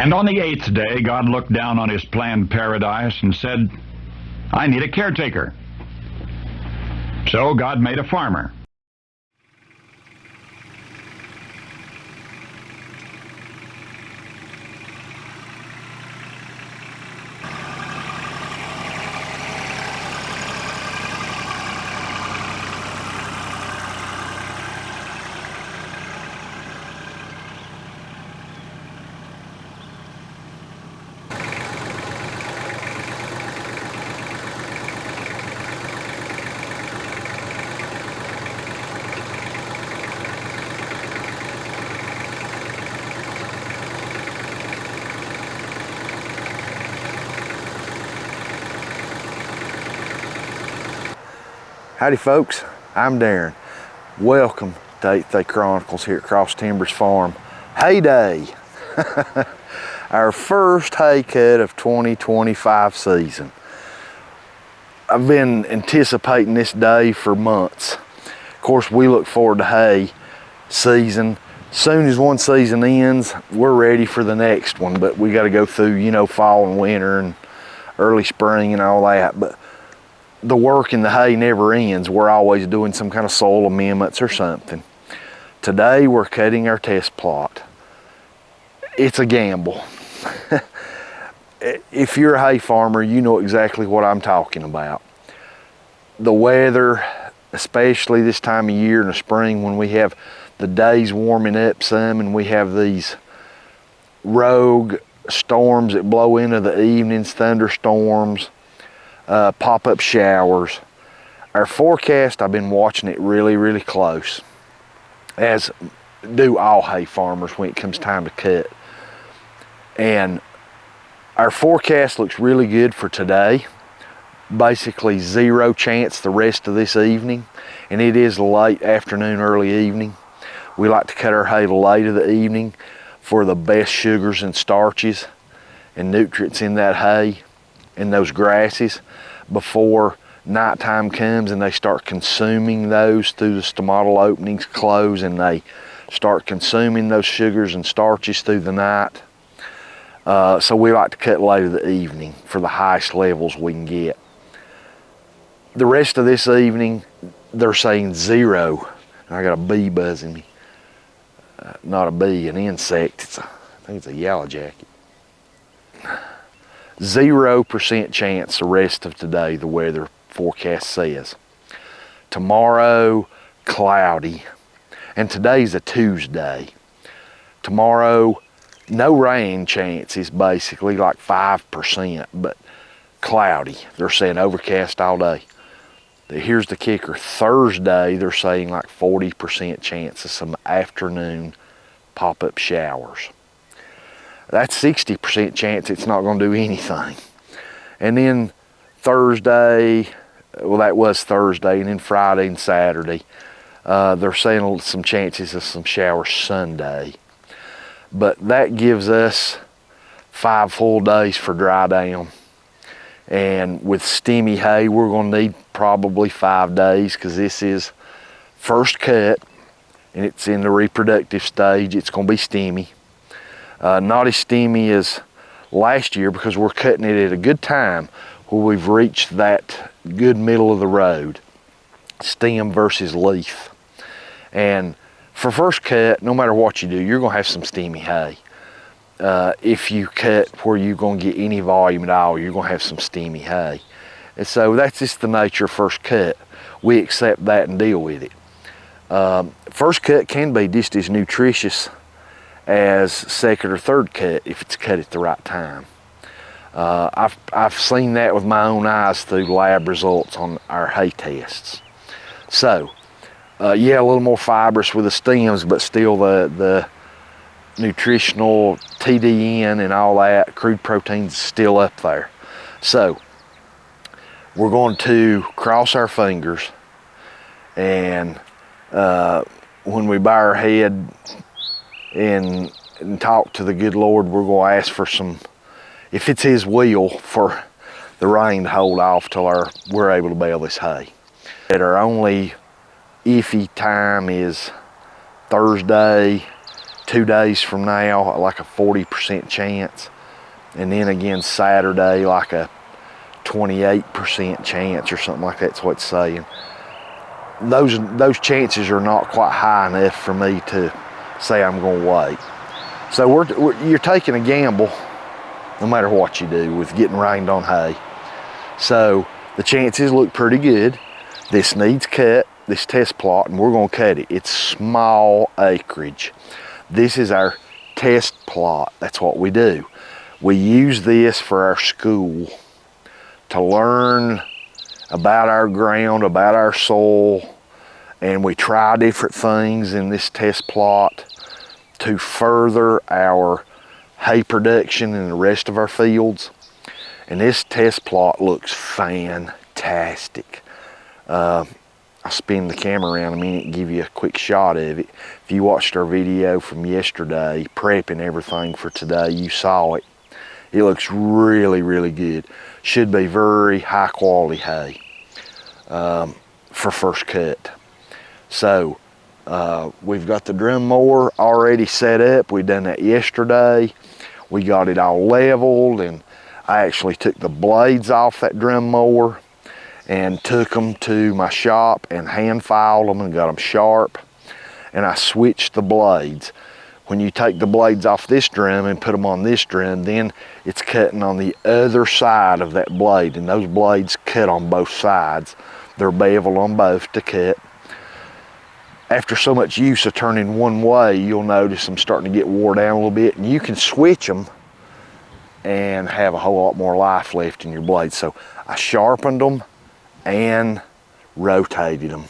And on the 8th day, God looked down on his planned paradise and said, I need a caretaker. So God made a farmer. Howdy folks, I'm Darren. Welcome to 8th Day Chronicles here at Cross Timbers Farm. Hay day! Our first hay cut of 2025 season. I've been anticipating this day for months. Of course, we look forward to hay season. Soon as one season ends, we're ready for the next one, but we got to go through, you know, fall and winter and early spring and all that. But the work in the hay never ends. We're always doing some kind of soil amendments or something. Today we're cutting our test plot. It's a gamble. If you're a hay farmer, you know exactly what I'm talking about. The weather, especially this time of year in the spring when we have the days warming up some and we have these rogue storms that blow into the evenings, thunderstorms, pop-up showers. Our forecast, I've been watching it really close, as do all hay farmers when it comes time to cut. And our forecast looks really good for today. Basically 0 chance the rest of this evening, and it is late afternoon, early evening. We like to cut our hay late of the evening for the best sugars and starches and nutrients in that hay and those grasses before nighttime comes and they start consuming those through the stomatal openings close and they start consuming those sugars and starches through the night. So we like to cut late of the evening for the highest levels we can get. The rest of this evening, they're saying 0. I got a bee buzzing me. Not a bee, an insect. I think it's a yellow jacket. 0% chance the rest of today, the weather forecast says. Tomorrow, cloudy. And today's a Tuesday. Tomorrow, no rain chances, basically, like 5%, but cloudy. They're saying overcast all day. Here's the kicker. Thursday, they're saying like 40% chance of some afternoon pop-up showers. That's 60% chance it's not going to do anything. And then Thursday, well, that was Thursday, and then Friday and Saturday, they're saying some chances of some showers Sunday. But that gives us 5 full days for dry down. And with steamy hay, we're going to need probably 5 days because this is first cut and it's in the reproductive stage. It's going to be steamy. Not as steamy as last year because we're cutting it at a good time where we've reached that good middle of the road, stem versus leaf. And for first cut, no matter what you do, you're going to have some steamy hay. If you cut where you're going to get any volume at all, you're going to have some steamy hay. And so that's just the nature of first cut. We accept that and deal with it. First cut can be just as nutritious as second or third cut if it's cut at the right time. I've seen that with my own eyes through lab results on our hay tests. So, yeah, a little more fibrous with the stems, but still the nutritional TDN and all that, crude proteins still up there. So, we're going to cross our fingers and when we bow our head and talk to the good Lord, we're going to ask for some, if it's His will, for the rain to hold off till we're able to bale this hay. That our only iffy time is Thursday 2 days from now, like a 40% chance. And then again Saturday, like a 28% chance or something like that's what it's saying. Those chances are not quite high enough for me to say I'm going to wait. So you're taking a gamble no matter what you do with getting rained on hay. So the chances look pretty good. This needs cut, this test plot, and we're going to cut it. It's small acreage. This is our test plot. That's what we do. We use this for our school to learn about our ground, about our soil, and we try different things in this test plot to further our hay production in the rest of our fields. And this test plot looks fantastic. I'll spin the camera around a minute and give you a quick shot of it. If you watched our video from yesterday, prepping everything for today, you saw it. It looks really, really good. Should be very high quality hay for first cut. So we've got the drum mower already set up. We done that yesterday. We got it all leveled, and I actually took the blades off that drum mower and took them to my shop and hand filed them and got them sharp. And I switched the blades. When you take the blades off this drum and put them on this drum, then it's cutting on the other side of that blade, and those blades cut on both sides. They're beveled on both to cut. After so much use of turning one way, you'll notice them starting to get wore down a little bit, and you can switch them and have a whole lot more life left in your blades. So I sharpened them and rotated them.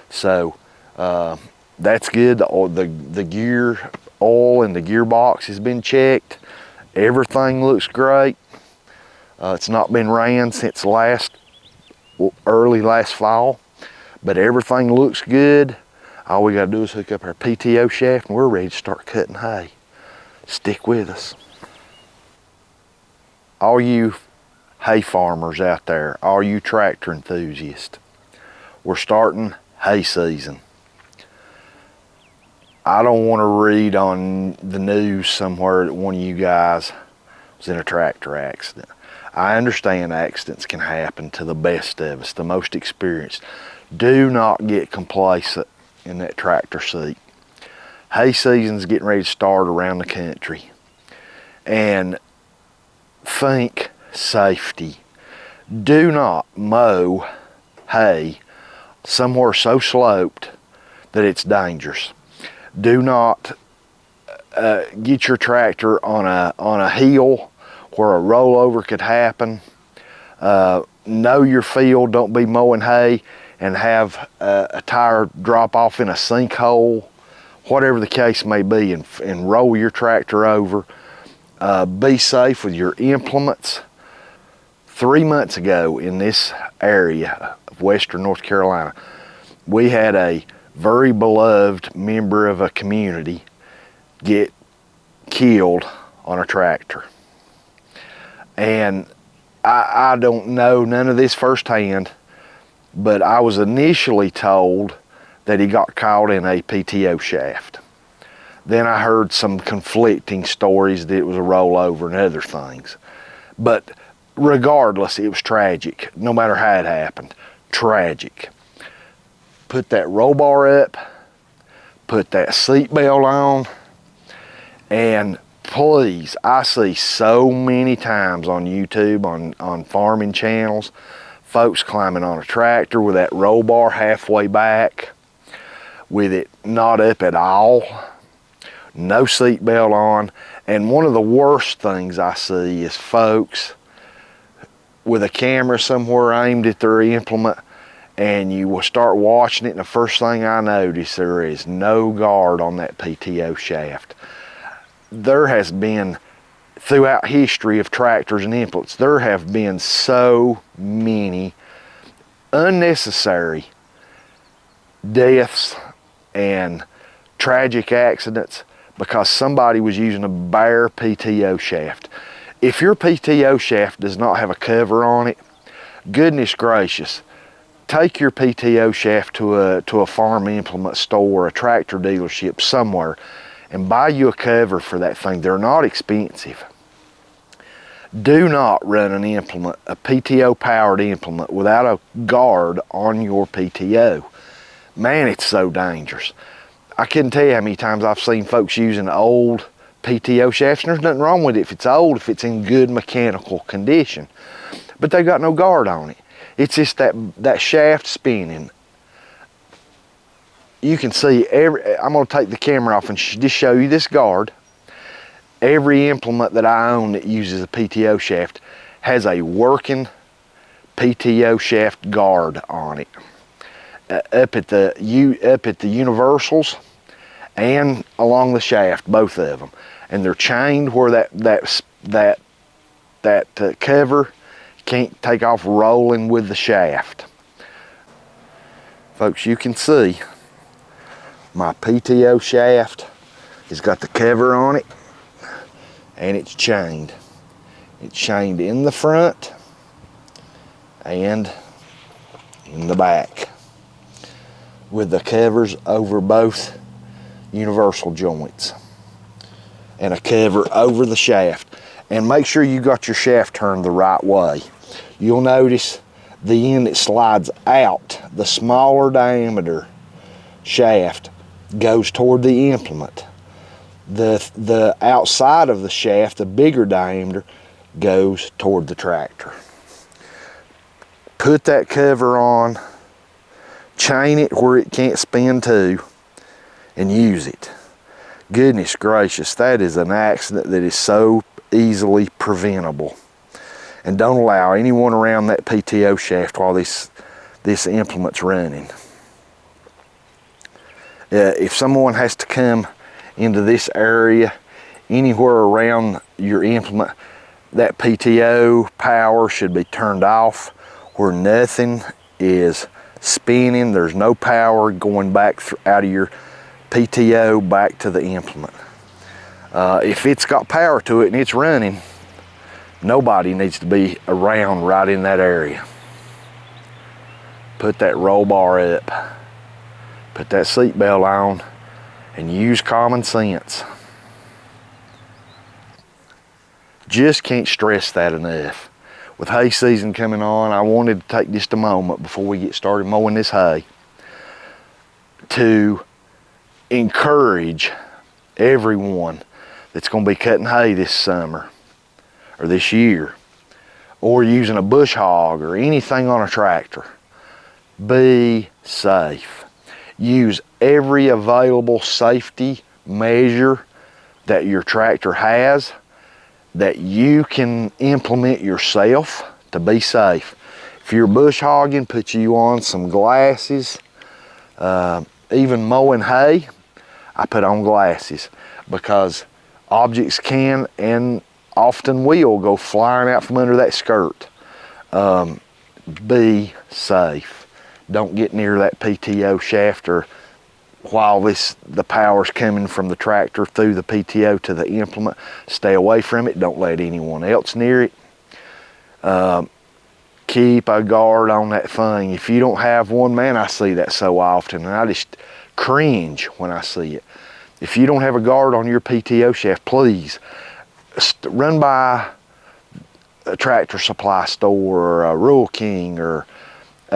So that's good. The gear oil and the gearbox has been checked. Everything looks great. It's not been ran since early last fall, but everything looks good. All we gotta do is hook up our PTO shaft and we're ready to start cutting hay. Stick with us. All you hay farmers out there, all you tractor enthusiasts, we're starting hay season. I don't want to read on the news somewhere that one of you guys was in a tractor accident. I understand accidents can happen to the best of us, the most experienced. Do not get complacent in that tractor seat. Hay season's getting ready to start around the country. And think safety. Do not mow hay somewhere so sloped that it's dangerous. Do not get your tractor on a hill where a rollover could happen. Know your field. Don't be mowing hay and have a tire drop off in a sinkhole. Whatever the case may be, and roll your tractor over. Be safe with your implements. 3 months ago in this area of western North Carolina, we had a very beloved member of a community get killed on a tractor. And I don't know none of this firsthand, but I was initially told that he got caught in a PTO shaft. Then I heard some conflicting stories that it was a rollover and other things. But regardless, it was tragic. No matter how it happened, tragic. Put that roll bar up, put that seat belt on, and please, I see so many times on YouTube, on farming channels, folks climbing on a tractor with that roll bar halfway back, with it not up at all, no seat belt on. And one of the worst things I see is folks with a camera somewhere aimed at their implement, and you will start watching it, and the first thing I notice, there is no guard on that PTO shaft. There has been, throughout history of tractors and implements, there have been so many unnecessary deaths and tragic accidents because somebody was using a bare PTO shaft. If your PTO shaft does not have a cover on it, goodness gracious, take your PTO shaft to a farm implement store, a tractor dealership somewhere, and buy you a cover for that thing. They're not expensive. Do not run an implement, a PTO powered implement, without a guard on your PTO. Man, it's so dangerous. I couldn't tell you how many times I've seen folks using old PTO shafts, and there's nothing wrong with it if it's old, if it's in good mechanical condition. But they got no guard on it. It's just that shaft spinning. You can see I'm gonna take the camera off and just show you this guard. Every implement that I own that uses a PTO shaft has a working PTO shaft guard on it. Up at the universals and along the shaft, both of them, and they're chained where that cover can't take off rolling with the shaft. Folks, you can see my PTO shaft has got the cover on it, and it's chained. It's chained in the front and in the back with the covers over both universal joints and a cover over the shaft. And make sure you got your shaft turned the right way. You'll notice the end that slides out, the smaller diameter shaft, goes toward the implement. The outside of the shaft, the bigger diameter, goes toward the tractor. Put that cover on, chain it where it can't spin to, and use it. Goodness gracious, that is an accident that is so easily preventable. And don't allow anyone around that PTO shaft while this implement's running. If someone has to come into this area, anywhere around your implement, that PTO power should be turned off where nothing is spinning. There's no power going back out of your PTO back to the implement. If it's got power to it and it's running, nobody needs to be around right in that area. Put that roll bar up, put that seat belt on, and use common sense. Just can't stress that enough. With hay season coming on, I wanted to take just a moment before we get started mowing this hay to encourage everyone that's going to be cutting hay this summer or this year, or using a bush hog or anything on a tractor. Be safe. Use every available safety measure that your tractor has that you can implement yourself to be safe. If you're bush hogging, put you on some glasses. Even mowing hay, I put on glasses because objects can and often will go flying out from under that skirt. Be safe. Don't get near that PTO shaft or while the power's coming from the tractor through the PTO to the implement. Stay away from it. Don't let anyone else near it. Keep a guard on that thing. If you don't have one, man, I see that so often and I just cringe when I see it. If you don't have a guard on your PTO shaft, please run by a Tractor Supply store or a Rural King or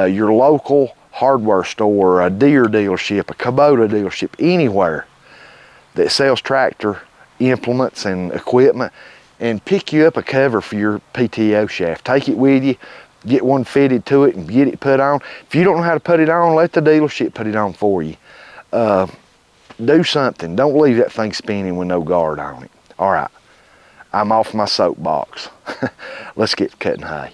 your local hardware store, a Deere dealership, a Kubota dealership, anywhere that sells tractor implements and equipment, and pick you up a cover for your PTO shaft. Take it with you, get one fitted to it and get it put on. If you don't know how to put it on, let the dealership put it on for you. Do something. Don't leave that thing spinning with no guard on it. All right, I'm off my soapbox. Let's get cutting hay.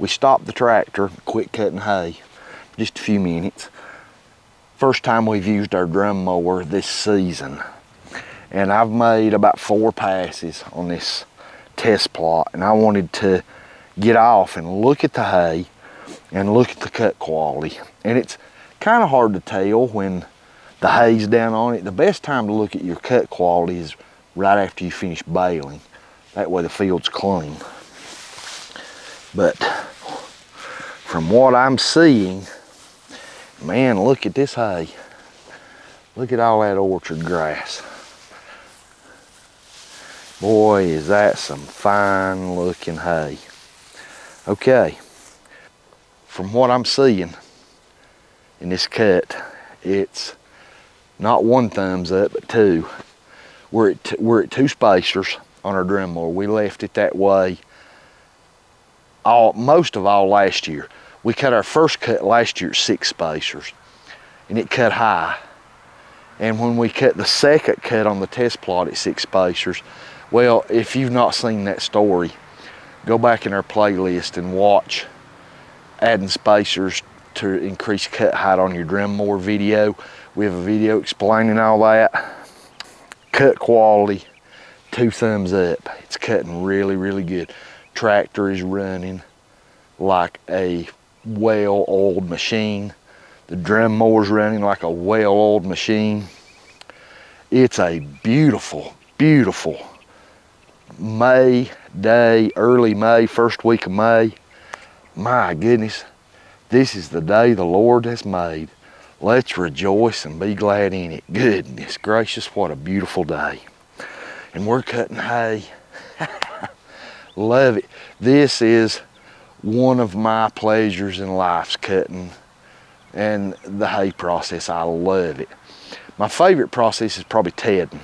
we stopped the tractor, quit cutting hay, just a few minutes. First time we've used our drum mower this season. And I've made about 4 passes on this test plot, and I wanted to get off and look at the hay and look at the cut quality. And it's kind of hard to tell when the hay's down on it. The best time to look at your cut quality is right after you finish baling. That way the field's clean. But from what I'm seeing, man, look at this hay. Look at all that orchard grass. Boy, is that some fine looking hay. Okay, from what I'm seeing in this cut, it's not 1 thumbs up, but 2. We're at 2 spacers on our drum mower. We left it that way most of all last year. We cut our first cut last year at 6 spacers, and it cut high. And when we cut the second cut on the test plot at 6 spacers, well, if you've not seen that story, go back in our playlist and watch adding spacers to increase cut height on your drum mower video. We have a video explaining all that. Cut quality, 2 thumbs up. It's cutting really, really good. Tractor is running like a well-oiled machine. The drum mower's running like a well-oiled machine. It's a beautiful, beautiful May day, early May, first week of May. My goodness, this is the day the Lord has made. Let's rejoice and be glad in it. Goodness gracious, what a beautiful day. And we're cutting hay. Love it. This is one of my pleasures in life, cutting and the hay process. I love it. My favorite process is probably tedding.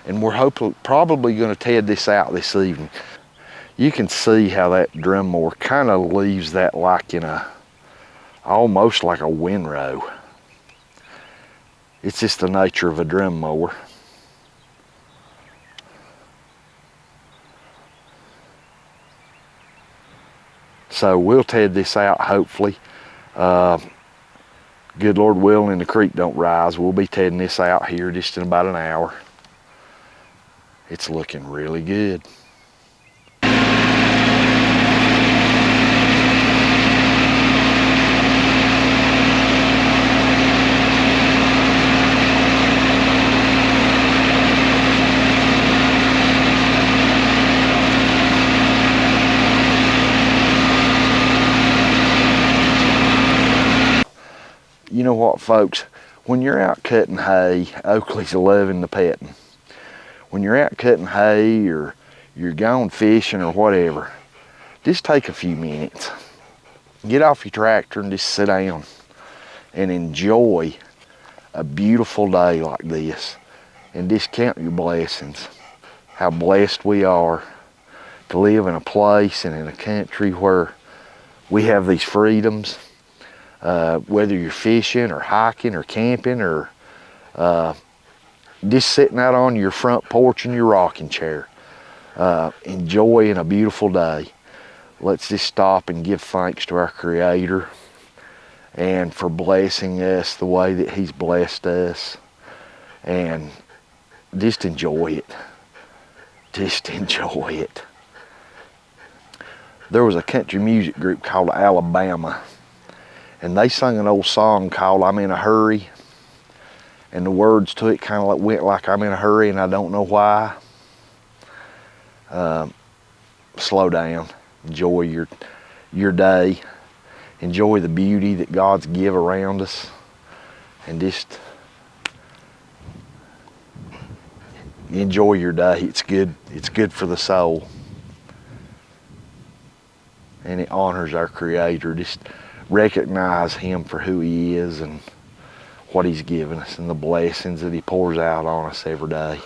And we're probably going to ted this out this evening. You can see how that drum mower kind of leaves that like in almost like a windrow. It's just the nature of a drum mower. So we'll ted this out hopefully. Good Lord willing, the creek don't rise. We'll be tedding this out here just in about an hour. It's looking really good. You know what, folks? When you're out cutting hay, Oakley's loving the petting. When you're out cutting hay or you're going fishing or whatever, just take a few minutes. Get off your tractor and just sit down and enjoy a beautiful day like this. And just count your blessings. How blessed we are to live in a place and in a country where we have these freedoms. Whether you're fishing or hiking or camping or just sitting out on your front porch in your rocking chair, enjoying a beautiful day. Let's just stop and give thanks to our Creator and for blessing us the way that He's blessed us, and just enjoy it. Just enjoy it. There was a country music group called Alabama, and they sung an old song called I'm in a Hurry. And the words to it kind of went like I'm in a hurry and I don't know why. Slow down. Enjoy your day. Enjoy the beauty that God's give around us. And just enjoy your day. It's good. It's good for the soul. And it honors our Creator. Just recognize Him for who He is and what He's given us and the blessings that He pours out on us every day.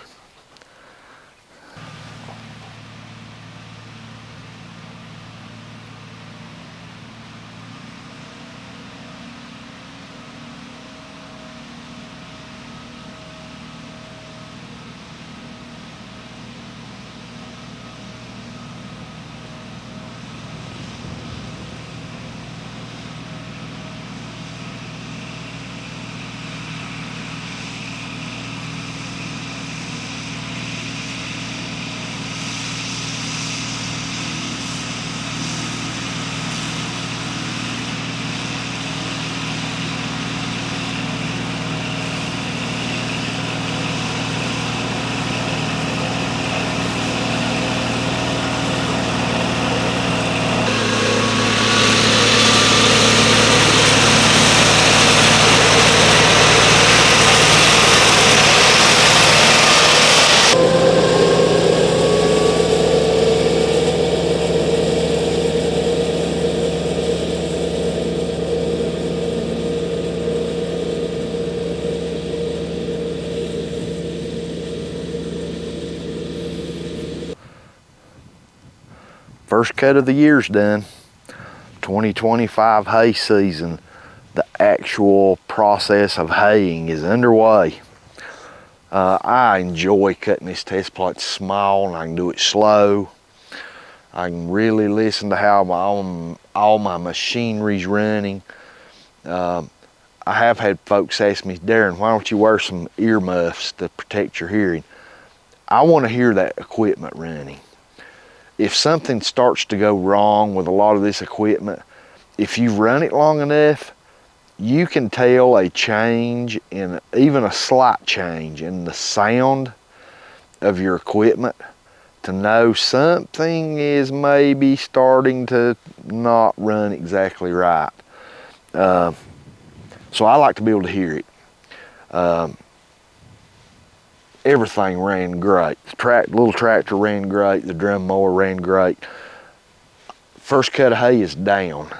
First cut of the year's done. 2025 hay season. The actual process of haying is underway. I enjoy cutting this test plot. It's small and I can do it slow. I can really listen to how all my machinery's running. I have had folks ask me, Darren, why don't you wear some earmuffs to protect your hearing? I want to hear that equipment running. If something starts to go wrong with a lot of this equipment, if you've run it long enough, you can tell a change, in even a slight change in the sound of your equipment, to know something is maybe starting to not run exactly right. So I like to be able to hear it. Everything ran great. The little tractor ran great. The drum mower ran great. First cut of hay is down.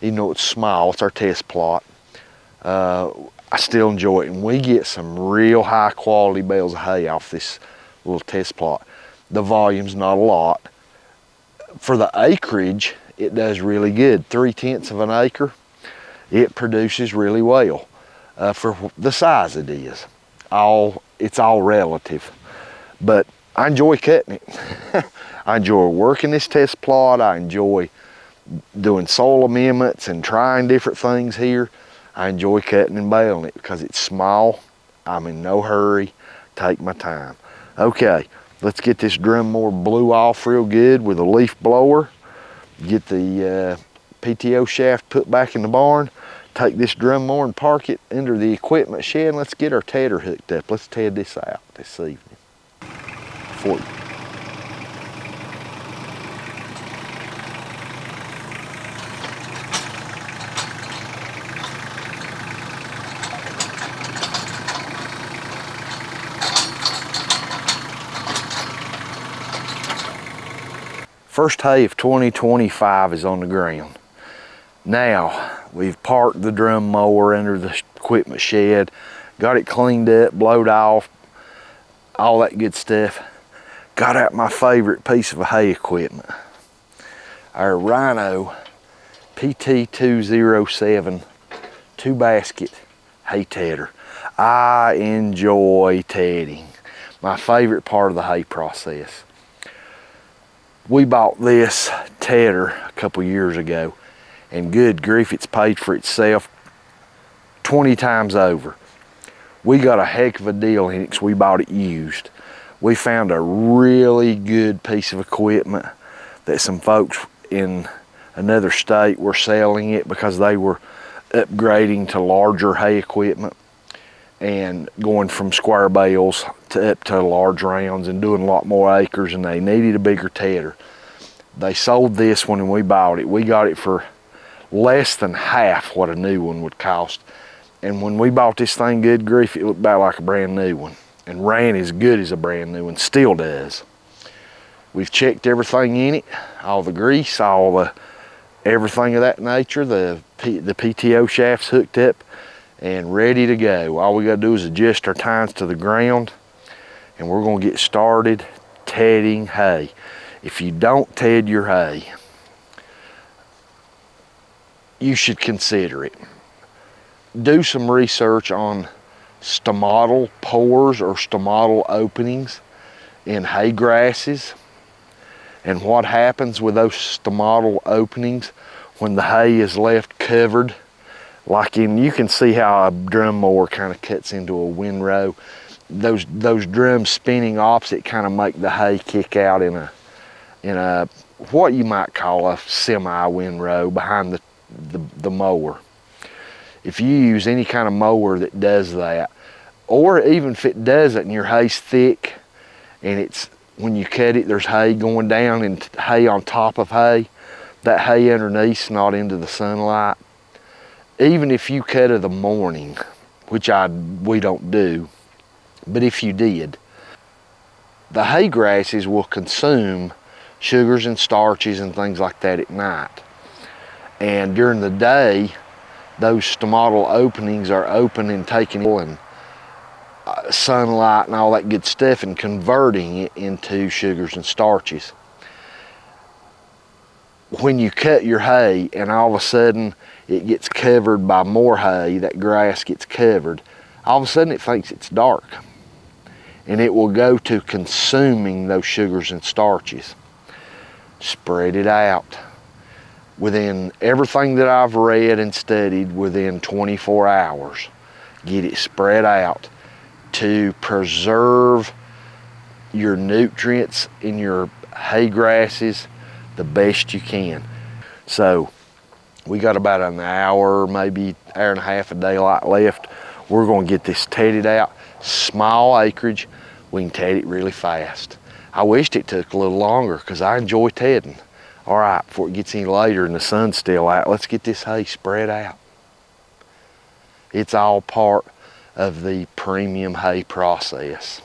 Even though it's small, it's our test plot. I still enjoy it. And we get some real high quality bales of hay off this little test plot. The volume's not a lot. For the acreage, it does really good. 3/10 of an acre, it produces really well for the size it is. It's all relative, but I enjoy cutting it. I enjoy working this test plot. I enjoy doing soil amendments and trying different things here. I enjoy cutting and baling it because it's small. I'm in no hurry. Take my time. Okay, let's get this drum mower blew off real good with a leaf blower. Get the PTO shaft put back in the barn. Take this drum mower and park it under the equipment shed, and let's get our tedder hooked up. Let's ted this out this evening for you. First hay of 2025 is on the ground. Now, we've parked the drum mower under the equipment shed, got it cleaned up, blowed off, all that good stuff. Got out my favorite piece of hay equipment, our Rhino PT207 2-basket hay tedder. I enjoy tedding, my favorite part of the hay process. We bought this tedder a couple years ago, and good grief, it's paid for itself 20 times over. We got a heck of a deal in it because we bought it used. We found a really good piece of equipment that some folks in another state were selling it because they were upgrading to larger hay equipment and going from square bales to up to large rounds and doing a lot more acres, and they needed a bigger tedder. They sold this one and we bought it. We got it for less than half what a new one would cost. And when we bought this thing, good grief, it looked about like a brand new one and ran as good as a brand new one, still does. We've checked everything in it, all the grease, everything of that nature. The PTO shaft's hooked up and ready to go. All we gotta do is adjust our tines to the ground, and we're gonna get started tedding hay. If you don't ted your hay, you should consider it. Do some research on stomatal pores or stomatal openings in hay grasses and what happens with those stomatal openings when the hay is left covered. You can see how a drum mower kind of cuts into a windrow. Those drums spinning opposite kind of make the hay kick out in a what you might call a semi-windrow behind the mower. If you use any kind of mower that does that, or even if it doesn't and your hay's thick and when you cut it, there's hay going down and hay on top of hay, that hay underneath's not into the sunlight. Even if you cut of the morning, which we don't do, but if you did, the hay grasses will consume sugars and starches and things like that at night. And during the day, those stomatal openings are open and taking in sunlight and all that good stuff and converting it into sugars and starches. when you cut your hay and all of a sudden it gets covered by more hay, that grass gets covered, all of a sudden it thinks it's dark. And it will go to consuming those sugars and starches. Spread it out. Within everything that I've read and studied, within 24 hours, get it spread out to preserve your nutrients in your hay grasses the best you can. So we got about an hour, maybe hour and a half of daylight left. We're gonna get this tedded out. Small acreage, we can ted it really fast. I wished it took a little longer because I enjoy tedding. All right, before it gets any later and the sun's still out, let's get this hay spread out. It's all part of the premium hay process.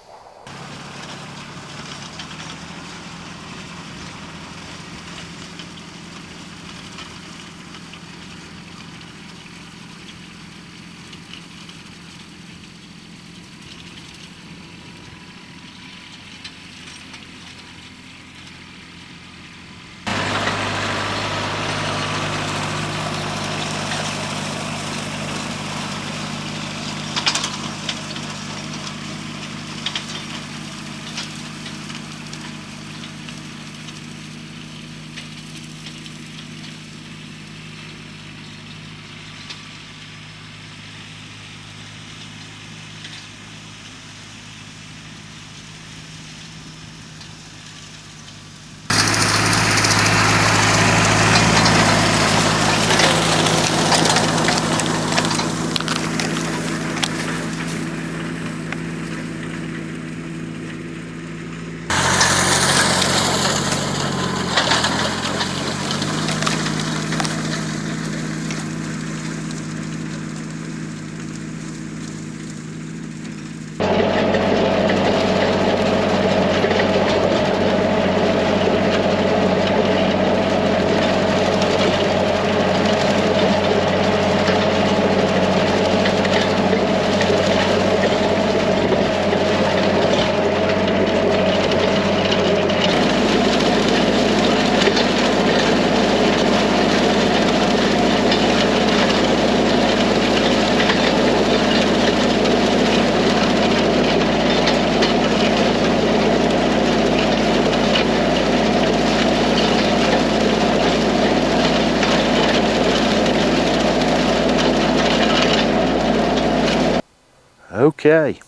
Okay,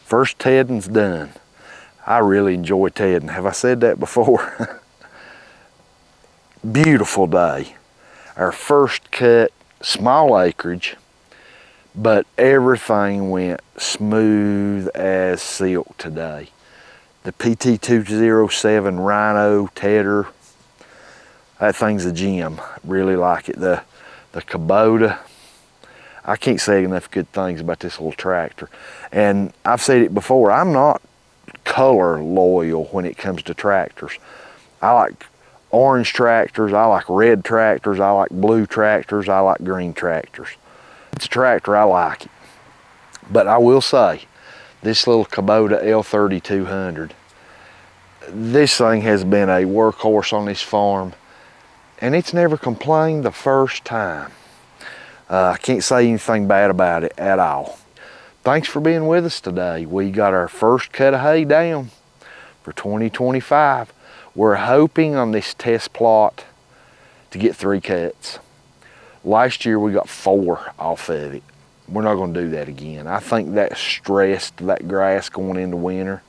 first tedding's done. I really enjoy tedding. Have I said that before? Beautiful day. Our first cut, small acreage, but everything went smooth as silk today. The PT207 Rhino tedder, that thing's a gem. Really like it. The Kubota, I can't say enough good things about this little tractor. And I've said it before, I'm not color loyal when it comes to tractors. I like orange tractors, I like red tractors, I like blue tractors, I like green tractors. It's a tractor, I like it. But I will say, this little Kubota L3200, this thing has been a workhorse on this farm, and it's never complained the first time. I can't say anything bad about it at all. Thanks for being with us today. We got our first cut of hay down for 2025. We're hoping on this test plot to get 3 cuts. Last year we got 4 off of it. We're not going to do that again. I think that stressed that grass going into winter.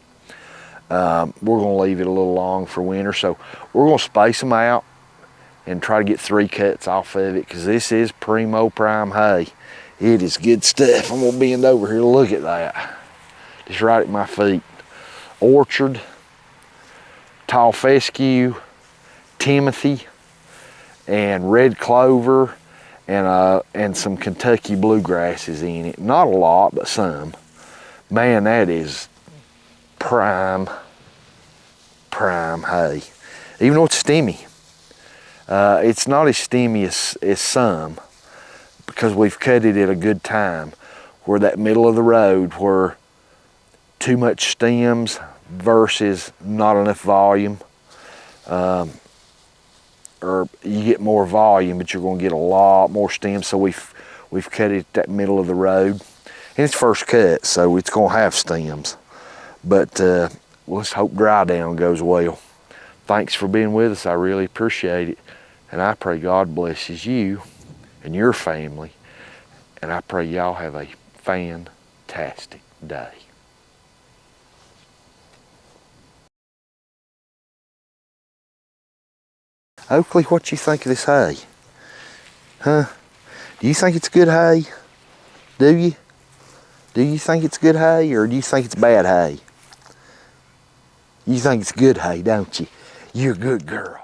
We're going to leave it a little long for winter, so we're going to space them out and try to get 3 cuts off of it, because this is primo prime hay. It is good stuff. I'm going to bend over here to look at that. Just right at my feet. Orchard, tall fescue, Timothy, and red clover, and some Kentucky bluegrasses in it. Not a lot, but some. Man, that is prime hay. Even though it's stemmy. It's not as stemmy as some, because we've cut it at a good time, where that middle of the road where too much stems versus not enough volume. or you get more volume, but you're going to get a lot more stems. So we've cut it at that middle of the road, and it's first cut, so it's going to have stems. But let's hope dry down goes well. Thanks for being with us. I really appreciate it, and I pray God blesses you and your family, and I pray y'all have a fantastic day. Oakley, what you think of this hay? Huh? Do you think it's good hay? Do you? Do you think it's good hay, or do you think it's bad hay? You think it's good hay, don't you? You're a good girl.